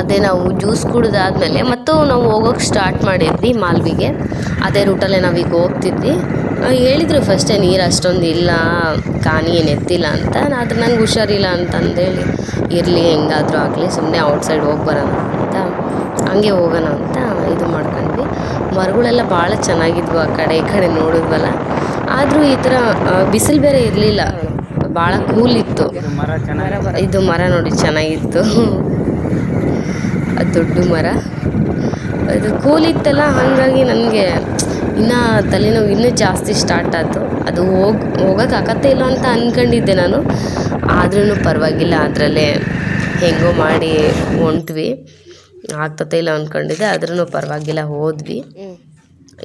ಅದೇ ನಾವು ಜ್ಯೂಸ್ ಕುಡಿದಾದ್ಮೇಲೆ ಮತ್ತು ನಾವು ಹೋಗೋಕ್ಕೆ ಸ್ಟಾರ್ಟ್ ಮಾಡಿದ್ವಿ ಮಾಲ್ವಿಗೆ. ಅದೇ ರೂಟಲ್ಲೇ ನಾವೀಗ ಹೋಗ್ತಿದ್ವಿ. ಹೇಳಿದರು ಫಸ್ಟೇ ನೀರು ಅಷ್ಟೊಂದು ಇಲ್ಲ, ಕಾನಿ ಏನು ಎತ್ತಿಲ್ಲ ಅಂತ. ಆದರೆ ನಂಗೆ ಹುಷಾರಿಲ್ಲ ಅಂತಂದೇಳಿ ಇರಲಿ ಹೆಂಗಾದರೂ ಆಗಲಿ ಸುಮ್ಮನೆ ಔಟ್ಸೈಡ್ ಹೋಗಿ ಬರೋಣ ಅಂತ ಹಂಗೆ ಹೋಗೋಣ ಅಂತ ಇದು ಮಾಡ್ಕೊಂಡ್ವಿ. ಮರಗಳೆಲ್ಲ ಭಾಳ ಚೆನ್ನಾಗಿದ್ವು, ಆ ಕಡೆ ಈ ಕಡೆ ನೋಡಿದ್ವಲ್ಲ. ಆದರೂ ಈ ಥರ ಬಿಸಿಲು ಬೇರೆ ಇರಲಿಲ್ಲ, ಭಾಳ ಕೂಲ್ ಇತ್ತು. ಇದು ಮರ ನೋಡಿ ಚೆನ್ನಾಗಿತ್ತು, ಅದು ದೊಡ್ಡ ಮರ, ಅದು ಕೂಲ್ ಇತ್ತಲ್ಲ. ಹಾಗಾಗಿ ನನಗೆ ಇನ್ನೂ ತಲೆನೋವು ಇನ್ನೂ ಜಾಸ್ತಿ ಸ್ಟಾರ್ಟ್ ಆಯಿತು. ಅದು ಹೋಗೋಕೆ ಆಗತ್ತೆ ಇಲ್ಲ ಅಂತ ಅಂದ್ಕೊಂಡಿದ್ದೆ ನಾನು, ಆದ್ರೂ ಪರವಾಗಿಲ್ಲ, ಅದರಲ್ಲೇ ಹೆಂಗೋ ಮಾಡಿ ಹೊಂಟ್ವಿ. ಆಗ್ತತೆ ಇಲ್ಲ ಅಂದ್ಕೊಂಡಿದ್ದೆ, ಆದ್ರೂ ಪರವಾಗಿಲ್ಲ ಹೋದ್ವಿ.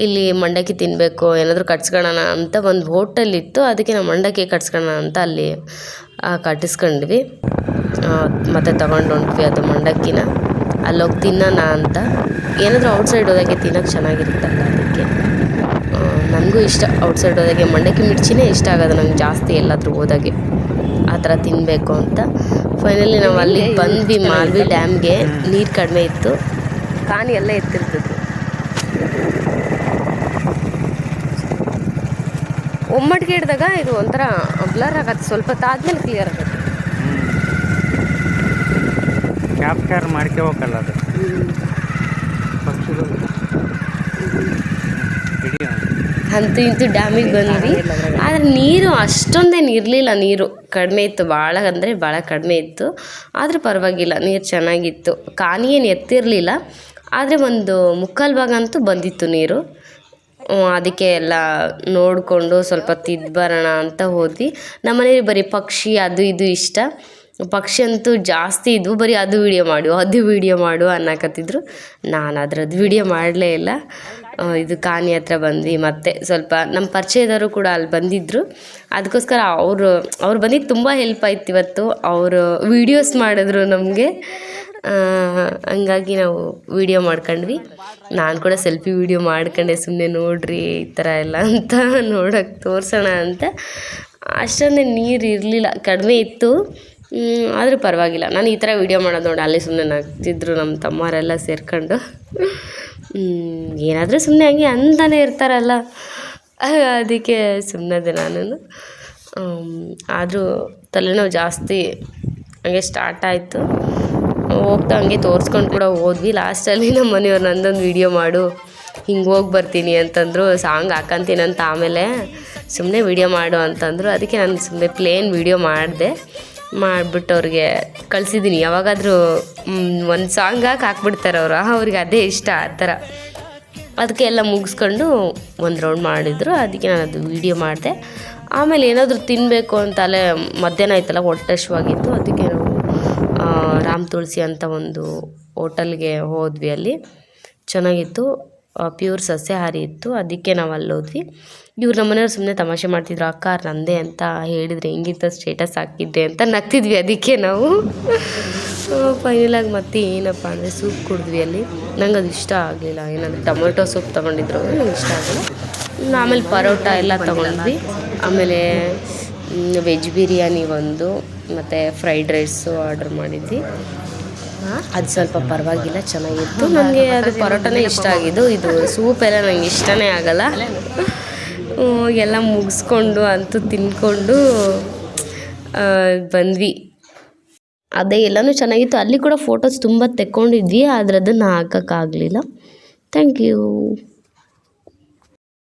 ಇಲ್ಲಿ ಮಂಡಕ್ಕಿ ತಿನ್ನಬೇಕು, ಏನಾದರೂ ಕಟ್ಸ್ಕೊಳ್ಳೋಣ ಅಂತ ಒಂದು ಹೋಟೆಲ್ ಇತ್ತು, ಅದಕ್ಕೆ ನಾವು ಮಂಡಕ್ಕಿ ಕಟ್ಸ್ಕೊಳ್ಳೋಣ ಅಂತ ಅಲ್ಲಿ ಕಟ್ಟಿಸ್ಕೊಂಡ್ವಿ. ಮತ್ತು ತೊಗೊಂಡು ಹೊಂಟ್ವಿ ಅದು ಮಂಡಕ್ಕಿನ. ಅಲ್ಲೋಗಿ ತಿನ್ನೋಣ ಅಂತ. ಏನಾದರೂ ಔಟ್ಸೈಡ್ ಹೋದಾಗೆ ತಿನ್ನೋಕ್ಕೆ ಚೆನ್ನಾಗಿರುತ್ತಲ್ಲ, ಅದಕ್ಕೆ ನನಗೂ ಇಷ್ಟ. ಔಟ್ಸೈಡ್ ಹೋದಾಗೆ ಮಂಡಕ್ಕಿ ಮಿರ್ಚಿನೇ ಇಷ್ಟ ಆಗೋದು ನಂಗೆ ಜಾಸ್ತಿ, ಎಲ್ಲಾದರೂ ಹೋದಾಗೆ ಆ ಥರ ತಿನ್ನಬೇಕು ಅಂತ. ಫೈನಲಿ ನಾವು ಅಲ್ಲಿಗೆ ಬಂದ್ವಿ, ಮಾಲ್ವಿ ಡ್ಯಾಮ್ಗೆ. ನೀರು ಕಡಿಮೆ ಇತ್ತು, ಕಾನಿ ಎಲ್ಲ ಎತ್ತಿರ್ತದೆ. ಒಮ್ಮಟ್ಟಿಗೆ ಹಿಡ್ದಾಗ ಇದು ಒಂಥರ ಬ್ಲರ್ ಆಗತ್ತೆ, ಸ್ವಲ್ಪ ಹೊತ್ತಾದ್ಮೇಲೆ ಕ್ಲಿಯರ್ ಆಗುತ್ತೆ. ಕ್ಯಾಪ್ಚರ್ ಮಾಡ್ಕೋಬೇಕಲ್ಲ ಅದು ಅಂತೂ ಇಂತೂ ಡ್ಯಾಮಿಗೆ ಬಂದ್ವಿ. ಆದರೆ ನೀರು ಅಷ್ಟೊಂದೇನು ಇರಲಿಲ್ಲ, ನೀರು ಕಡಿಮೆ ಇತ್ತು, ಭಾಳ ಅಂದರೆ ಭಾಳ ಕಡಿಮೆ ಇತ್ತು. ಆದರೆ ಪರವಾಗಿಲ್ಲ, ನೀರು ಚೆನ್ನಾಗಿತ್ತು. ಕಾನಿ ಏನು ಎತ್ತಿರಲಿಲ್ಲ, ಆದರೆ ಒಂದು ಮುಕ್ಕಾಲು ಭಾಗ ಅಂತೂ ಬಂದಿತ್ತು ನೀರು. ಅದಕ್ಕೆ ಎಲ್ಲ ನೋಡಿಕೊಂಡು ಸ್ವಲ್ಪ ತಿದ್ದು ಬರೋಣ ಅಂತ ಹೋದ್ವಿ. ನಮ್ಮನೇಲಿ ಬರೀ ಪಕ್ಷಿ ಅದು ಇದು ಇಷ್ಟ. ಪಕ್ಷಿ ಅಂತೂ ಜಾಸ್ತಿ ಇದ್ವು, ಬರೀ ಅದು ವೀಡಿಯೋ ಮಾಡು ಅನ್ನಕತ್ತಿದ್ರು. ನಾನು ಅದರದ್ದು ವೀಡಿಯೋ ಮಾಡಲೇ ಇಲ್ಲ. ಇದು ಕಾನಿ ಹತ್ರ ಬಂದ್ವಿ. ಮತ್ತು ಸ್ವಲ್ಪ ನಮ್ಮ ಪರಿಚಯದವರು ಕೂಡ ಅಲ್ಲಿ ಬಂದಿದ್ದರು, ಅದಕ್ಕೋಸ್ಕರ ಅವ್ರು ಬಂದಿದ್ದು ತುಂಬ ಹೆಲ್ಪ್ ಆಯ್ತು ಇವತ್ತು. ಅವರು ವೀಡಿಯೋಸ್ ಮಾಡಿದ್ರು ನಮಗೆ, ಹಂಗಾಗಿ ನಾವು ವೀಡಿಯೋ ಮಾಡ್ಕೊಂಡ್ವಿ. ನಾನು ಕೂಡ ಸೆಲ್ಫಿ ವೀಡಿಯೋ ಮಾಡ್ಕೊಂಡೆ, ಸುಮ್ಮನೆ ನೋಡ್ರಿ ಈ ಥರ ಎಲ್ಲ ಅಂತ ನೋಡೋಕ್ಕೆ ತೋರಿಸೋಣ ಅಂತ. ಅಷ್ಟೊಂದೇ ನೀರು ಇರಲಿಲ್ಲ, ಕಡಿಮೆ ಇತ್ತು. ಆದರೂ ಪರವಾಗಿಲ್ಲ. ನಾನು ಈ ಥರ ವೀಡಿಯೋ ಮಾಡೋದು ನೋಡಿ ಅಲ್ಲಿ ಸುಮ್ಮನೆ ನಗ್ತಿದ್ರು ನಮ್ಮ ತಮ್ಮವರೆಲ್ಲ ಸೇರ್ಕೊಂಡು. ಏನಾದರೂ ಸುಮ್ಮನೆ ಹಂಗೆ ಅಂತಾನೆ ಇರ್ತಾರಲ್ಲ, ಅದಕ್ಕೆ ಸುಮ್ಮನೆ ನಾನು. ಆದರೂ ತಲೆನೋವು ಜಾಸ್ತಿ ಹಂಗೆ ಸ್ಟಾರ್ಟ್ ಆಯಿತು. ಹೋಗ್ತಾ ಹಂಗೆ ತೋರಿಸ್ಕೊಂಡು ಕೂಡ ಹೋದ್ವಿ. ಲಾಸ್ಟಲ್ಲಿ ನಮ್ಮ ಮನೆಯವ್ರು ನಂದೊಂದು ವೀಡಿಯೋ ಮಾಡು, ಹಿಂಗೆ ಹೋಗಿ ಬರ್ತೀನಿ ಅಂತಂದರು. ಸಾಂಗ್ ಹಾಕಂತೀನಿ ಅಂತ ಆಮೇಲೆ ಸುಮ್ಮನೆ ವೀಡಿಯೋ ಮಾಡು ಅಂತಂದರು. ಅದಕ್ಕೆ ನಾನು ಸುಮ್ಮನೆ ಪ್ಲೇನ್ ವೀಡಿಯೋ ಮಾಡಿಬಿಟ್ಟು ಅವ್ರಿಗೆ ಕಳಿಸಿದ್ದೀನಿ. ಯಾವಾಗಾದರೂ ಒಂದು ಸಾಂಗ್ ಹಾಕ್ಬಿಡ್ತಾರೆ ಅವರು, ಅವ್ರಿಗೆ ಅದೇ ಇಷ್ಟ ಆ ಥರ. ಅದಕ್ಕೆ ಎಲ್ಲ ಮುಗಿಸ್ಕೊಂಡು ಒಂದು ರೌಂಡ್ ಮಾಡಿದರು, ಅದಕ್ಕೆ ನಾನು ಅದು ವೀಡಿಯೋ ಮಾಡಿದೆ. ಆಮೇಲೆ ಏನಾದರೂ ತಿನ್ನಬೇಕು ಅಂತ ಅಲ್ಲೇ ಮಧ್ಯಾಹ್ನ ಆಯ್ತಲ್ಲ, ಹೊಟ್ಟೆ ಹಸಿವಾಗಿತ್ತು. ಅದಕ್ಕೆ ನಾವು ರಾಮ್ ತುಳಸಿ ಅಂತ ಒಂದು ಹೋಟೆಲ್ಗೆ ಹೋದ್ವಿ. ಅಲ್ಲಿ ಚೆನ್ನಾಗಿತ್ತು, ಪ್ಯೂರ್ ಸಸ್ಯಾಹಾರಿ ಇತ್ತು, ಅದಕ್ಕೆ ನಾವು ಅಲ್ಲಿ ಹೋದ್ವಿ. ಇವ್ರು ನಮ್ಮ ಮನೆಯವ್ರು ಸುಮ್ಮನೆ ತಮಾಷೆ ಮಾಡ್ತಿದ್ರು, ಅಕ್ಕ ನಂದೇ ಅಂತ ಹೇಳಿದರೆ ಹೆಂಗಿತ್ತು ಸ್ಟೇಟಸ್ ಹಾಕಿದ್ದೆ ಅಂತ ನಗ್ತಿದ್ವಿ. ಅದಕ್ಕೆ ನಾವು ಫೈನಲಾಗಿ ಮತ್ತೆ ಏನಪ್ಪ ಅಂದರೆ ಸೂಪ್ ಕುಡಿದ್ವಿ ಅಲ್ಲಿ. ನಂಗೆ ಅದು ಇಷ್ಟ ಆಗಲಿಲ್ಲ, ಏನಾದರೂ ಟೊಮೊಟೊ ಸೂಪ್ ತೊಗೊಂಡಿದ್ರು, ನಂಗೆ ಇಷ್ಟ ಆಗಲಿಲ್ಲ. ಆಮೇಲೆ ಪರೋಟ ಎಲ್ಲ ತೊಗೊಂಡ್ವಿ. ಆಮೇಲೆ ವೆಜ್ ಬಿರಿಯಾನಿ ಒಂದು, ಮತ್ತು ಫ್ರೈಡ್ ರೈಸು ಆರ್ಡ್ರ್ ಮಾಡಿದ್ವಿ. ಅದು ಸ್ವಲ್ಪ ಪರವಾಗಿಲ್ಲ, ಚೆನ್ನಾಗಿತ್ತು. ನನಗೆ ಅದು ಪರೋಟನೇ ಇಷ್ಟ ಆಗಿದ್ದು, ಇದು ಸೂಪ್ ಎಲ್ಲ ನಂಗೆ ಇಷ್ಟನೇ ಆಗಲ್ಲ. ಎಲ್ಲ ಮುಗಿಸ್ಕೊಂಡು ಅಂತೂ ತಿಂದ್ಕೊಂಡು ಬಂದ್ವಿ. ಅದೇ ಎಲ್ಲನೂ ಚೆನ್ನಾಗಿತ್ತು. ಅಲ್ಲಿ ಕೂಡ ಫೋಟೋಸ್ ತುಂಬ ತೆಕ್ಕೊಂಡಿದ್ವಿ, ಆದರೆ ಅದನ್ನು ಹಾಕೋಕ್ಕಾಗಲಿಲ್ಲ. Thank you.